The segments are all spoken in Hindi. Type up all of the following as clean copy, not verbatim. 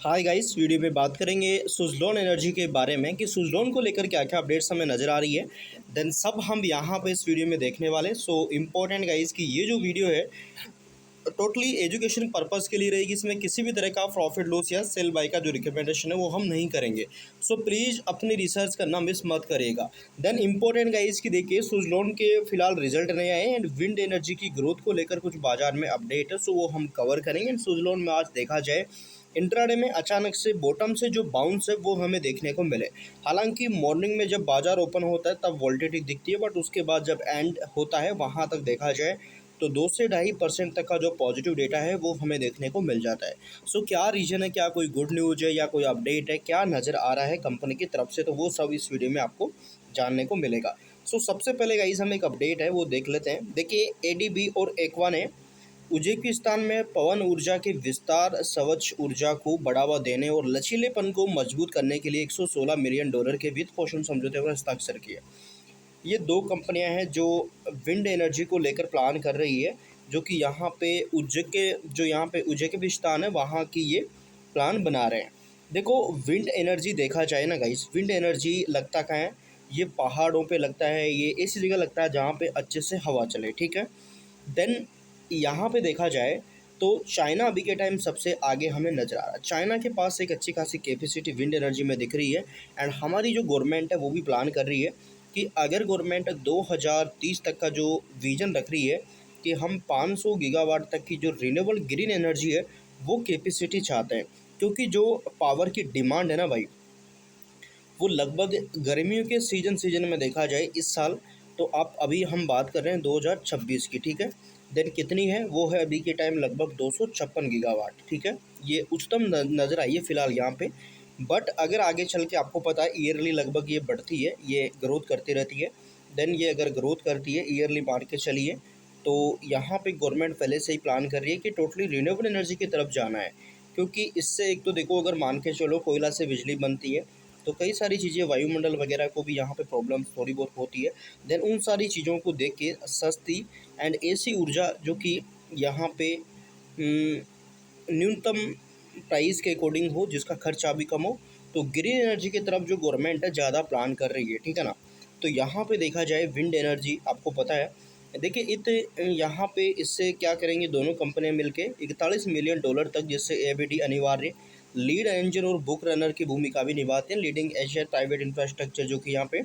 हाय गाइस, वीडियो में बात करेंगे सुज़लोन एनर्जी के बारे में कि सुज़लोन को लेकर क्या क्या अपडेट्स हमें नज़र आ रही है। देन सब हम यहाँ पे इस वीडियो में देखने वाले। सो इम्पोर्टेंट गाइस कि ये जो वीडियो है टोटली एजुकेशन पर्पस के लिए रहेगी। इसमें किसी भी तरह का प्रॉफिट लॉस या सेल बाय का जो रिकमेंडेशन है वो हम नहीं करेंगे। सो प्लीज़ अपनी रिसर्च करना मिस मत करिएगा। देन इम्पोर्टेंट गाइस कि देखिए सुज़लोन के फिलहाल रिजल्ट नहीं आए एंड विंड एनर्जी की ग्रोथ को लेकर कुछ बाजार में अपडेट है, सो वो हम कवर करेंगे। एंड सुज़लोन में आज देखा जाए इंट्राडे में अचानक से बॉटम से जो बाउंस है वो हमें देखने को मिले। हालांकि मॉर्निंग में जब बाजार ओपन होता है तब वॉल्टिलिटी दिखती है, बट उसके बाद जब एंड होता है वहां तक देखा जाए तो 2 से 2.5% तक का जो पॉजिटिव डेटा है वो हमें देखने को मिल जाता है। सो क्या रीजन है, क्या कोई गुड न्यूज़ है या कोई अपडेट है, क्या नज़र आ रहा है कंपनी की तरफ से, तो वो सब इस वीडियो में आपको जानने को मिलेगा। सो सबसे पहले गाइस हम एक अपडेट है वो देख लेते हैं। देखिए एडीबी और एक्वा ने उज्बेकिस्तान में पवन ऊर्जा के विस्तार, स्वच्छ ऊर्जा को बढ़ावा देने और लचीलेपन को मजबूत करने के लिए $116 मिलियन के वित्त पोषण समझौते पर हस्ताक्षर किए। ये दो कंपनियां हैं जो विंड एनर्जी को लेकर प्लान कर रही है, जो कि यहाँ पे उज्बेकिस्तान है वहाँ की ये प्लान बना रहे हैं। देखो विंड एनर्जी देखा जाए ना गाइस, विंड एनर्जी लगता कहाँ है, ये पहाड़ों पे लगता है, ये ऐसी जगह लगता है जहाँ पे अच्छे से हवा चले, ठीक है। देन यहाँ पे देखा जाए तो चाइना अभी के टाइम सबसे आगे हमें नज़र आ रहा है। चाइना के पास एक अच्छी खासी कैपेसिटी विंड एनर्जी में दिख रही है। एंड हमारी जो गवर्नमेंट है वो भी प्लान कर रही है कि अगर गवर्नमेंट 2030 तक का जो विजन रख रही है कि हम 500 गीगावाट तक की जो रिन्यूएबल ग्रीन एनर्जी है वो कैपेसिटी चाहते हैं, क्योंकि जो पावर की डिमांड है ना भाई, वो लगभग गर्मियों के सीजन में देखा जाए इस साल, तो आप अभी हम बात कर रहे हैं 2026 की, ठीक है। देन कितनी है, वो है अभी के टाइम लगभग 256 गीगावाट, ठीक है। ये उच्चतम नज़र आई है फिलहाल यहाँ पे। बट अगर आगे चल के आपको पता है ईयरली लगभग ये बढ़ती है, ये ग्रोथ करती रहती है। देन ये अगर ग्रोथ करती है ईयरली मान के चलिए, तो यहाँ पे गवर्नमेंट पहले से ही प्लान कर रही है कि टोटली रिन्यूएबल एनर्जी की तरफ जाना है। क्योंकि इससे एक तो देखो, अगर मान के चलो कोयला से बिजली बनती है तो कई सारी चीज़ें वायुमंडल वगैरह को भी यहाँ पे प्रॉब्लम थोड़ी बहुत होती है। देन उन सारी चीज़ों को देख के सस्ती एंड ऐसी ऊर्जा जो कि यहाँ पे न्यूनतम प्राइस के अकॉर्डिंग हो, जिसका खर्चा भी कम हो, तो ग्रीन एनर्जी की तरफ जो गवर्नमेंट है ज़्यादा प्लान कर रही है, ठीक है ना। तो यहाँ पे देखा जाए विंड एनर्जी आपको पता है, देखिए यहाँ पे इससे क्या करेंगे दोनों कंपनियां मिलके $41 मिलियन तक, जिससे एबीडी अनिवार्य लीड इंजन और बुक रनर की भूमिका भी निभाते हैं। लीडिंग एशिया प्राइवेट इंफ्रास्ट्रक्चर जो कि यहाँ पे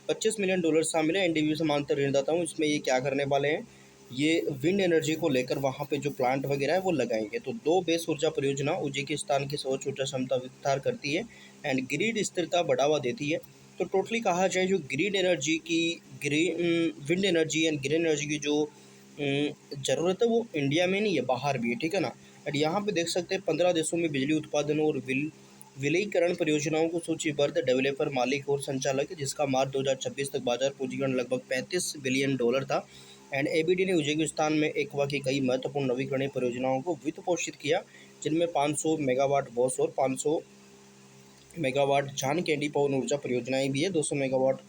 $25 मिलियन शामिल है। एनडीबी से मानकर ऋणदाता हूँ, इसमें ये क्या करने वाले हैं, ये विंड एनर्जी को लेकर वहाँ पे जो प्लांट वगैरह है वो लगाएंगे। तो दो बेस ऊर्जा परियोजना उज्बेकिस्तान की स्वच्छ ऊर्जा क्षमता विस्तार करती है एंड ग्रिड स्थिरता बढ़ावा देती है। तो टोटली कहा जाए जो ग्रीन एनर्जी की green wind energy and green energy की जो ज़रूरत है वो इंडिया में नहीं है, बाहर भी है, ठीक है ना। एंड यहाँ पे देख सकते हैं 15 देशों में बिजली उत्पादन और विलयीकरण परियोजनाओं को सूचीबद्ध डेवलपर, मालिक और संचालक है, जिसका मार्च 2026 तक बाजार पूंजीकरण लगभग $35 बिलियन था। एंड एबीडी ने उज्बेकिस्तान में एक्वा की कई महत्वपूर्ण नवीकरणीय परियोजनाओं को वित्त पोषित किया, जिनमें 500 मेगावाट बॉस और 500 मेगावाट झान कैंडी पवन ऊर्जा परियोजनाएं भी है, 200 मेगावाट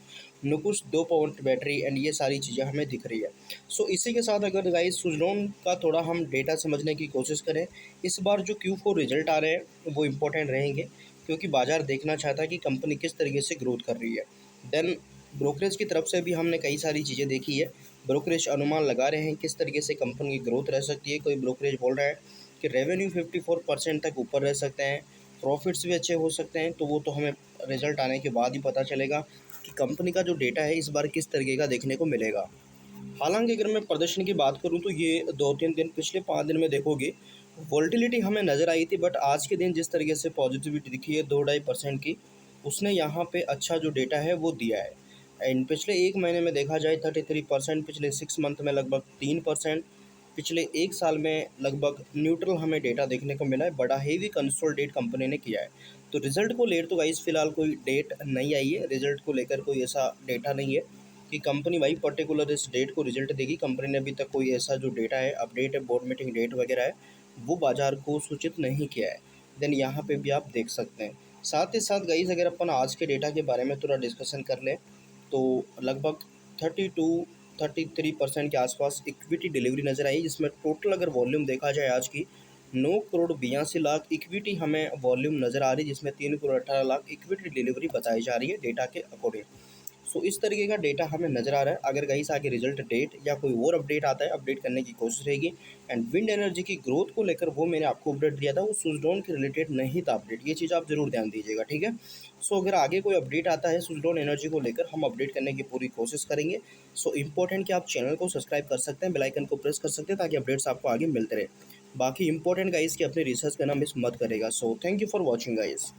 नुकुश 2 पॉइंट बैटरी एंड ये सारी चीज़ें हमें दिख रही है। सो इसी के साथ अगर गाइस सुज़लोन का थोड़ा हम डेटा समझने की कोशिश करें, इस बार जो Q4 रिजल्ट आ रहे हैं वो इम्पोर्टेंट रहेंगे, क्योंकि बाजार देखना चाहता है कि कंपनी किस तरीके से ग्रोथ कर रही है। देन ब्रोकरेज की तरफ से भी हमने कई सारी चीज़ें देखी है। ब्रोकरेज अनुमान लगा रहे हैं किस तरीके से कंपनी की ग्रोथ रह सकती है। कोई ब्रोकरेज बोल रहा है कि रेवेन्यू 54% तक ऊपर रह सकते हैं, प्रॉफिट्स भी अच्छे हो सकते हैं। तो वो तो हमें रिजल्ट आने के बाद ही पता चलेगा कि कंपनी का जो डेटा है इस बार किस तरीके का देखने को मिलेगा। हालांकि अगर मैं प्रदर्शन की बात करूं तो ये 2-3 दिन, पिछले 5 दिन में देखोगे वोल्टिलिटी हमें नज़र आई थी, बट आज के दिन जिस तरीके से पॉजिटिविटी दिखी है 2-2.5% की, उसने यहाँ पे अच्छा जो डेटा है वो दिया है। एंड पिछले एक महीने में देखा जाए 33%, पिछले 6 मंथ में लगभग 3%, पिछले एक साल में लगभग न्यूट्रल हमें डेटा देखने को मिला है। बड़ा हेवी कंसोलिडेट कंपनी ने किया है। तो रिजल्ट को लेकर तो गाइस फिलहाल कोई डेट नहीं आई है, रिजल्ट को लेकर कोई ऐसा डेटा नहीं है कि कंपनी भाई पर्टिकुलर इस डेट को रिजल्ट देगी। कंपनी ने अभी तक कोई ऐसा जो डेटा है, अपडेट है, बोर्ड मीटिंग डेट वगैरह है, वो बाजार को सूचित नहीं किया है। देन यहाँ पे भी आप देख सकते हैं। साथ ही साथ गाइस अगर अपन आज के डेटा के बारे में थोड़ा डिस्कशन कर लें, तो लगभग 32-33% के आसपास इक्विटी डिलीवरी नज़र आई, जिसमें टोटल अगर वॉल्यूम देखा जाए आज की, 9,82,00,000 इक्विटी हमें वॉल्यूम नज़र आ रही है, जिसमें 3,18,00,000 इक्विटी डिलीवरी बताई जा रही है डेटा के अकॉर्डिंग। सो इस तरीके का डेटा हमें नज़र आ रहा है। अगर गाइस आगे रिजल्ट डेट या कोई और अपडेट आता है, अपडेट करने की कोशिश रहेगी। एंड विंड एनर्जी की ग्रोथ को लेकर वो मैंने आपको अपडेट दिया था, वो सुजलॉन के रिलेटेड नहीं था अपडेट, ये चीज़ आप जरूर ध्यान दीजिएगा, ठीक है। सो अगर आगे कोई अपडेट आता है सुजलॉन एनर्जी को लेकर, हम अपडेट करने की पूरी कोशिश करेंगे। सो इंपॉर्टेंट कि आप चैनल को सब्सक्राइब कर सकते हैं, बेल आइकन को प्रेस कर सकते हैं, ताकि अपडेट्स आपको आगे मिलते रहे। बाकी इंपॉर्टेंट गाइस कि अपने रिसर्च करना मिस मत करेगा। So thank you for watching guys.